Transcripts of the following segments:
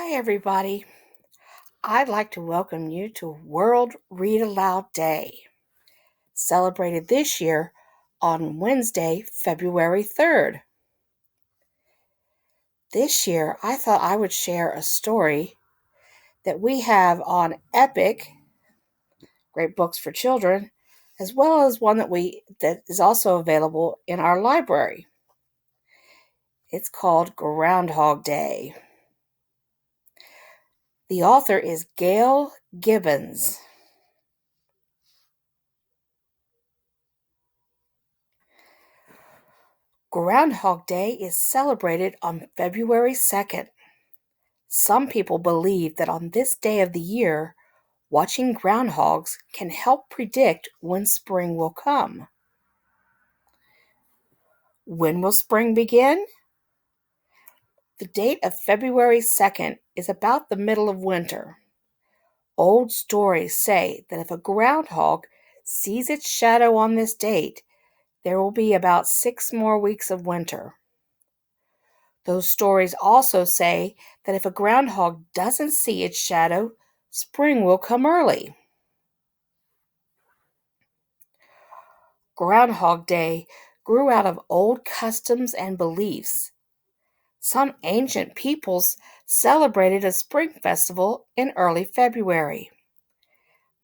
Hi, everybody. I'd like to welcome you to World Read Aloud Day, celebrated this year on Wednesday, February 3rd. This year, I thought I would share a story that we have on Epic, great books for children, as well as one that is also available in our library. It's called Groundhog Day. The author is Gail Gibbons. Groundhog Day is celebrated on February 2nd. Some people believe that on this day of the year, watching groundhogs can help predict when spring will come. When will spring begin? The date of February 2nd is about the middle of winter. Old stories say that if a groundhog sees its shadow on this date, there will be about 6 more weeks of winter. Those stories also say that if a groundhog doesn't see its shadow, spring will come early. Groundhog Day grew out of old customs and beliefs. Some ancient peoples celebrated a spring festival in early February.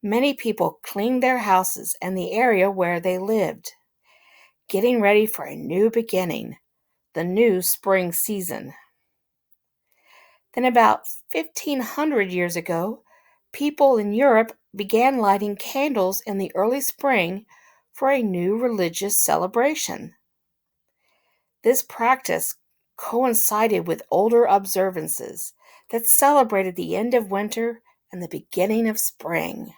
Many people cleaned their houses and the area where they lived, getting ready for a new beginning, the new spring season. Then, about 1500 years ago, people in Europe began lighting candles in the early spring for a new religious celebration. This practice coincided with older observances that celebrated the end of winter and the beginning of spring.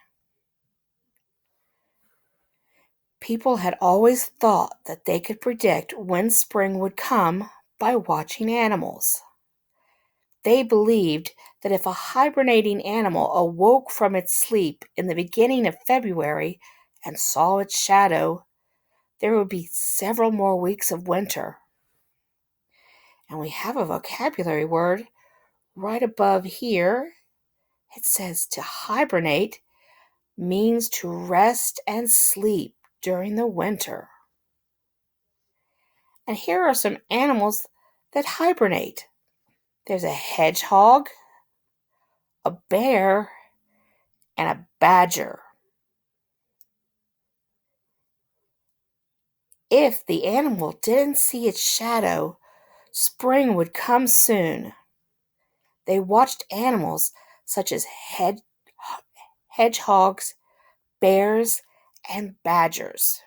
People had always thought that they could predict when spring would come by watching animals. They believed that if a hibernating animal awoke from its sleep in the beginning of February and saw its shadow, there would be several more weeks of winter. And we have a vocabulary word right above here. It says to hibernate means to rest and sleep during the winter. And here are some animals that hibernate. There's a hedgehog, a bear, and a badger. If the animal didn't see its shadow, spring would come soon. They watched animals such as hedgehogs, bears, and badgers.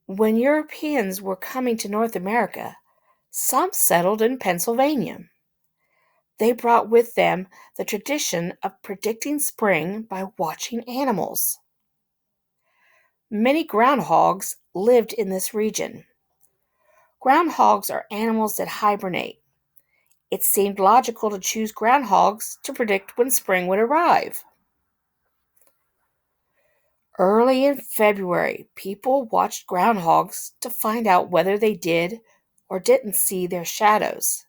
When Europeans were coming to North America, some settled in Pennsylvania. They brought with them the tradition of predicting spring by watching animals. Many groundhogs lived in this region. Groundhogs are animals that hibernate. It seemed logical to choose groundhogs to predict when spring would arrive. Early in February, people watched groundhogs to find out whether they did or didn't see their shadows.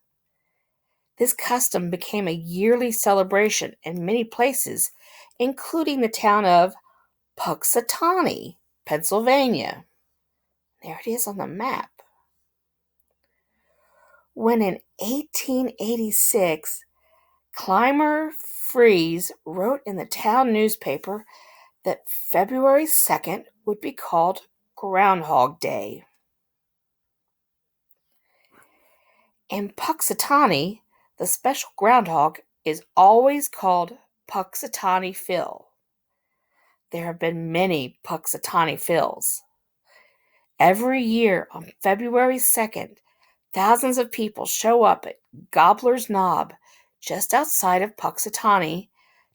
This custom became a yearly celebration in many places, including the town of Puxatawney, Pennsylvania. There it is on the map. When in 1886, Clymer Fries wrote in the town newspaper that February 2nd would be called Groundhog Day. In Puxatawney, the special groundhog is always called Puxatawney Phil. There have been many Puxatawney Phils. Every year on February 2nd, thousands of people show up at Gobbler's Knob, just outside of Puxatawney,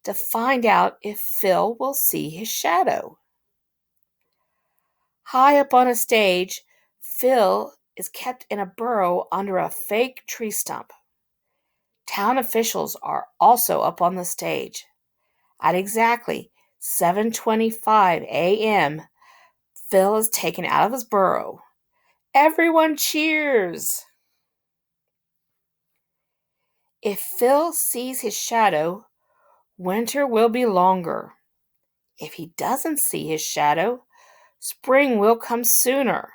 to find out if Phil will see his shadow. High up on a stage, Phil is kept in a burrow under a fake tree stump. Town officials are also up on the stage. At exactly 7:25 a.m., Phil is taken out of his burrow. Everyone cheers! If Phil sees his shadow, winter will be longer. If he doesn't see his shadow, spring will come sooner.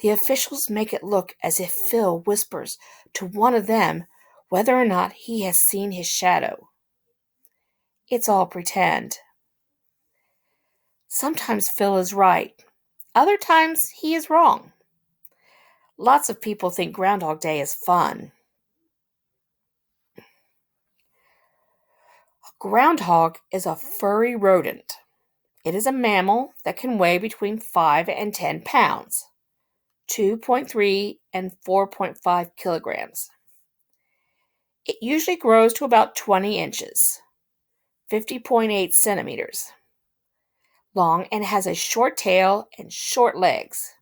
The officials make it look as if Phil whispers to one of them whether or not he has seen his shadow. It's all pretend. Sometimes Phil is right. Other times he is wrong. Lots of people think Groundhog Day is fun. A groundhog is a furry rodent. It is a mammal that can weigh between 5 and 10 pounds, 2.3 and 4.5 kilograms. It usually grows to about 20 inches, 50.8 centimeters, long and has a short tail and short legs.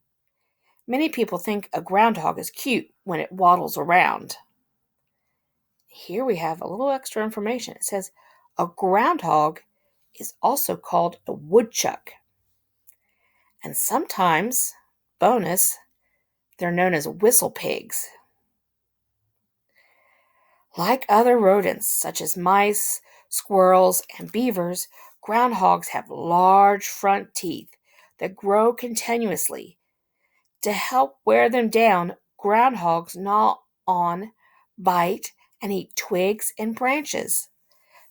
Many people think a groundhog is cute when it waddles around. Here we have a little extra information. It says a groundhog is also called a woodchuck. And sometimes, bonus, they're known as whistle pigs. Like other rodents, such as mice, squirrels, and beavers, groundhogs have large front teeth that grow continuously. To help wear them down, groundhogs gnaw on, bite, and eat twigs and branches.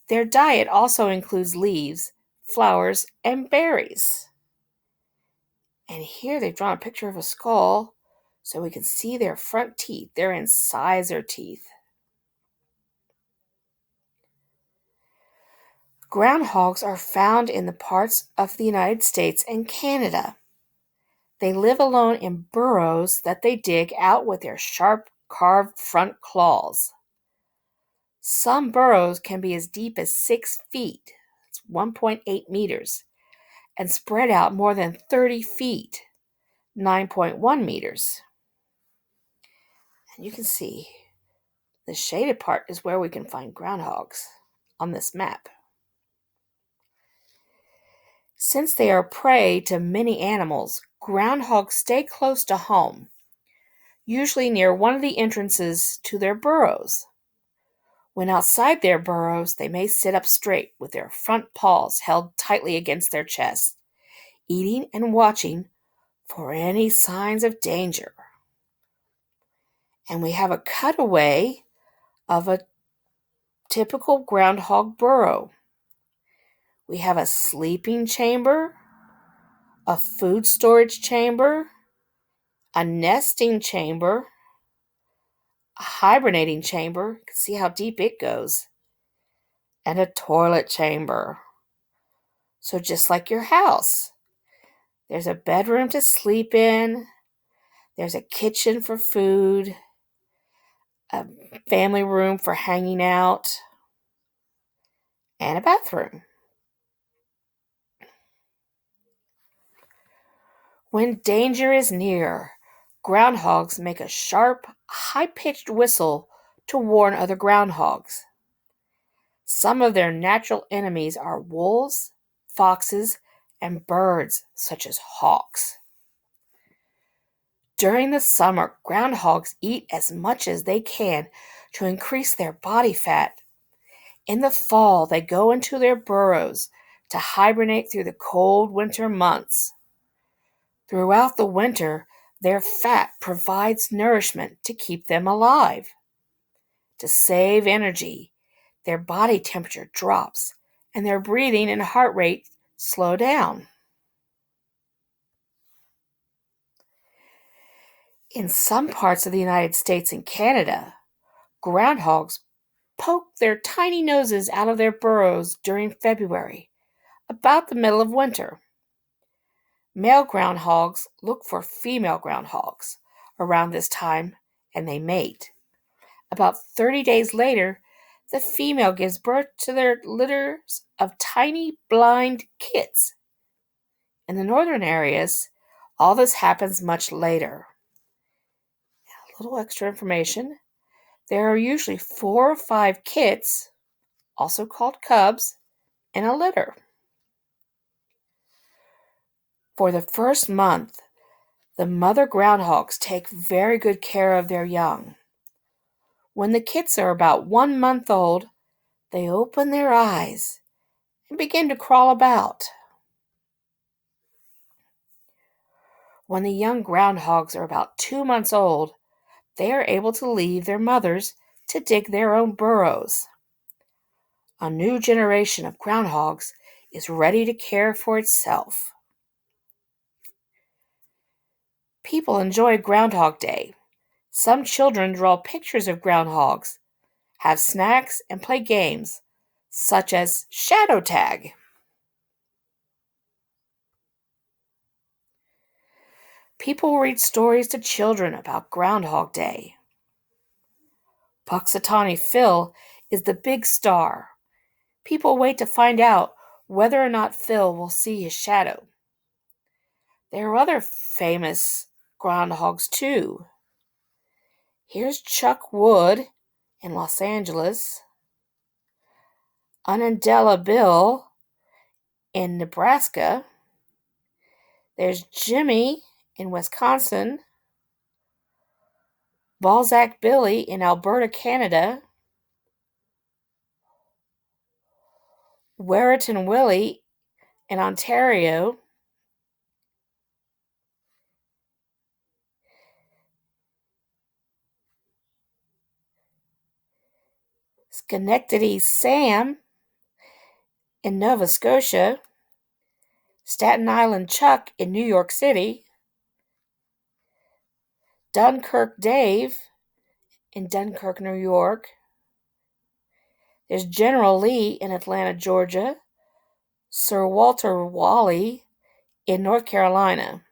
Their diet also includes leaves, flowers, and berries. And here they've drawn a picture of a skull so we can see their front teeth. They're incisor teeth. Groundhogs are found in the parts of the United States and Canada. They live alone in burrows that they dig out with their sharp, carved front claws. Some burrows can be as deep as 6 feet, that's 1.8 meters, and spread out more than 30 feet, 9.1 meters. And you can see the shaded part is where we can find groundhogs on this map. Since they are prey to many animals, groundhogs stay close to home, usually near one of the entrances to their burrows. When outside their burrows, they may sit up straight with their front paws held tightly against their chests, eating and watching for any signs of danger. And we have a cutaway of a typical groundhog burrow. We have a sleeping chamber, a food storage chamber, a nesting chamber, a hibernating chamber, you can see how deep it goes, and a toilet chamber. So just like your house, there's a bedroom to sleep in, there's a kitchen for food, a family room for hanging out, and a bathroom. When danger is near, groundhogs make a sharp, high-pitched whistle to warn other groundhogs. Some of their natural enemies are wolves, foxes, and birds such as hawks. During the summer, groundhogs eat as much as they can to increase their body fat. In the fall, they go into their burrows to hibernate through the cold winter months. Throughout the winter, their fat provides nourishment to keep them alive. To save energy, their body temperature drops and their breathing and heart rate slow down. In some parts of the United States and Canada, groundhogs poke their tiny noses out of their burrows during February, about the middle of winter. Male groundhogs look for female groundhogs around this time and they mate. About 30 days later, the female gives birth to their litters of tiny blind kits. In the northern areas, all this happens much later. A little extra information. There are usually 4 or 5 kits, also called cubs, in a litter. For the first month, the mother groundhogs take very good care of their young. When the kits are about 1 month old, they open their eyes and begin to crawl about. When the young groundhogs are about 2 months old, they are able to leave their mothers to dig their own burrows. A new generation of groundhogs is ready to care for itself. People enjoy Groundhog Day. Some children draw pictures of groundhogs, have snacks, and play games such as shadow tag. People read stories to children about Groundhog Day. Puxatawny Phil is the big star. People wait to find out whether or not Phil will see his shadow. There are other famous groundhogs too. Here's Chuck Wood in Los Angeles, Unadilla Bill in Nebraska. There's Jimmy in Wisconsin, Balzac Billy in Alberta, Canada, Werriton Willie in Ontario, Schenectady Sam in Nova Scotia, Staten Island Chuck in New York City, Dunkirk Dave in Dunkirk, New York. There's General Lee in Atlanta, Georgia, Sir Walter Wally in North Carolina.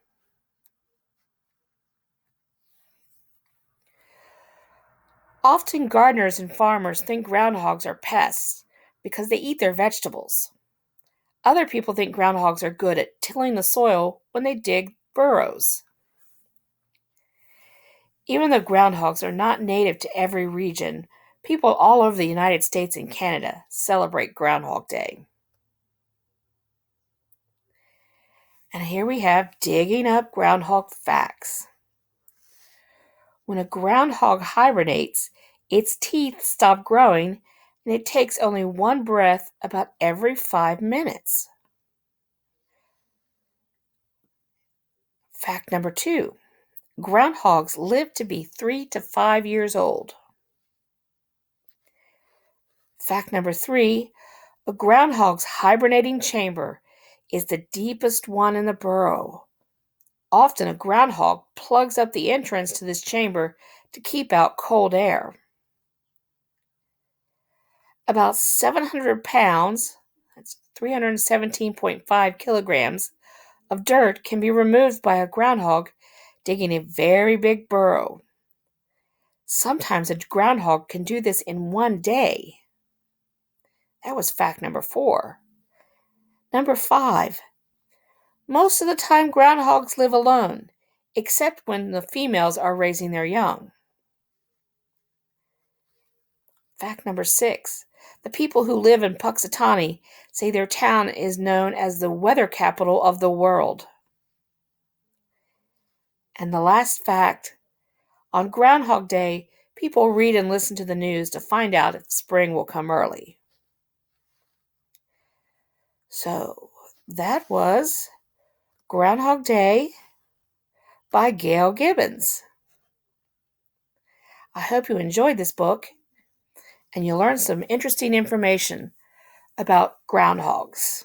Often gardeners and farmers think groundhogs are pests because they eat their vegetables. Other people think groundhogs are good at tilling the soil when they dig burrows. Even though groundhogs are not native to every region, people all over the United States and Canada celebrate Groundhog Day. And here we have digging up groundhog facts. When a groundhog hibernates, its teeth stop growing and it takes only one breath about every 5 minutes. Fact number 2. Groundhogs live to be 3 to 5 years old. Fact number 3. A groundhog's hibernating chamber is the deepest one in the burrow. Often a groundhog plugs up the entrance to this chamber to keep out cold air. About 700 pounds, that's 317.5 kilograms, of dirt can be removed by a groundhog digging a very big burrow. Sometimes a groundhog can do this in one day. That was fact number 4. Number 5. Most of the time groundhogs live alone, except when the females are raising their young. Fact number 6. The people who live in Puxatawny say their town is known as the weather capital of the world. And the last fact, on Groundhog Day, people read and listen to the news to find out if spring will come early. So, that was Groundhog Day by Gail Gibbons. I hope you enjoyed this book and you learned some interesting information about groundhogs.